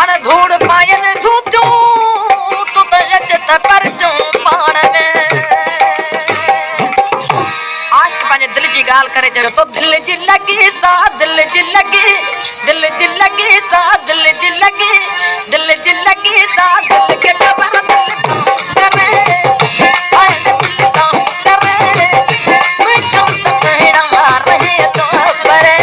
हार धूड़ पायन झूठू तू तो यजत पर जो पाण में आश्क पाने दिल जी गाल करे जो तो दिल जी लगी सा दिल जी लगी दिल जी लगी सा दिल जी लगी दिल जी लगी सा दिल के खबर दिल करे हाय दिल का करे मैं कौन सा कहना रहे तो परे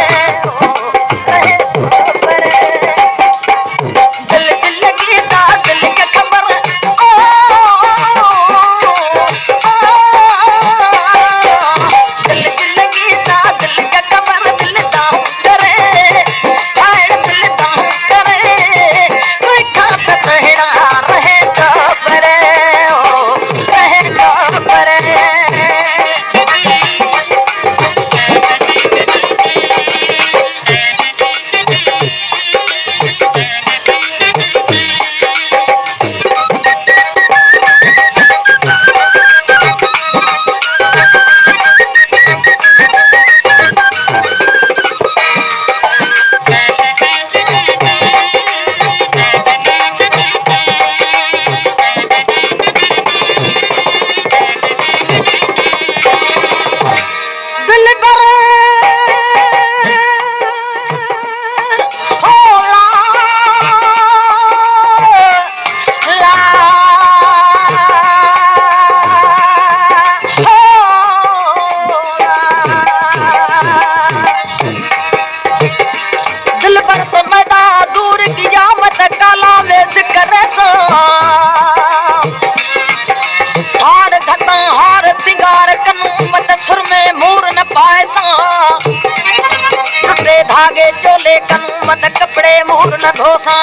धागे चोले कनू मत कपड़े मोर न धोसा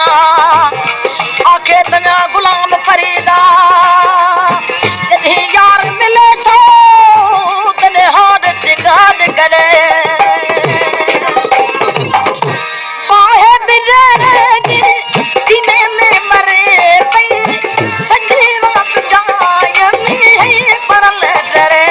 आखे तना गुलाम फरीदा यदि यार मिले तो तने हाथ चिगाद करे बाहे बिरेगी सीने में मरे पई सजी रात जाए मी परल डरे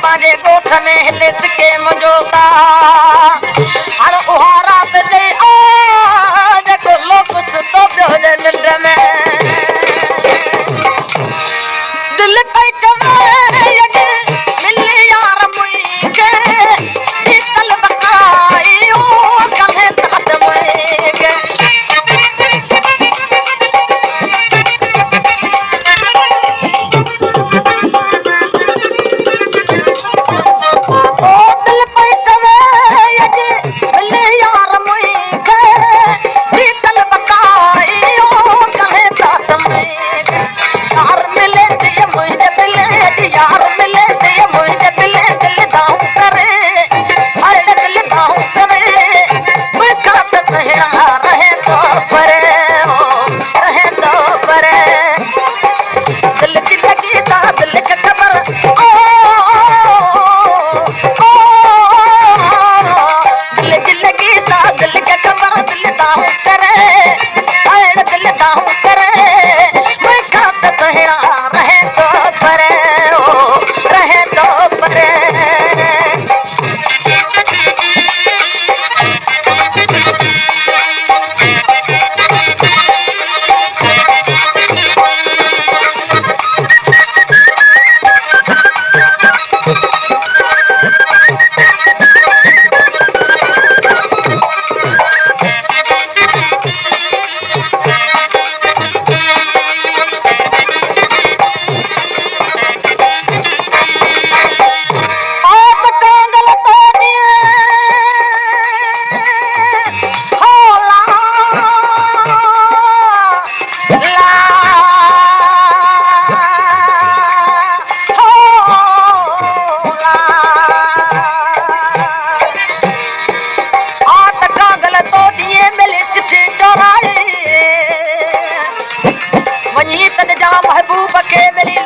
पाजे गोठ में लिस के मुझोता हर उहारा दे आ देखो लोग तो बेहोने निंद में दिल कई कमे यगे मिल यार मुई के शीतल बकाई ओ कहे साथ मुई के यार मुई के शीतल बकाई ओ कहे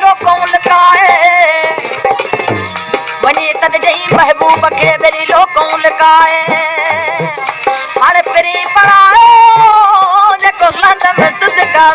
लोकों लकाए वनी तद जई महबूब के बेरी लोकों लकाए हर परी पड़ाओ जको लंद में तुझका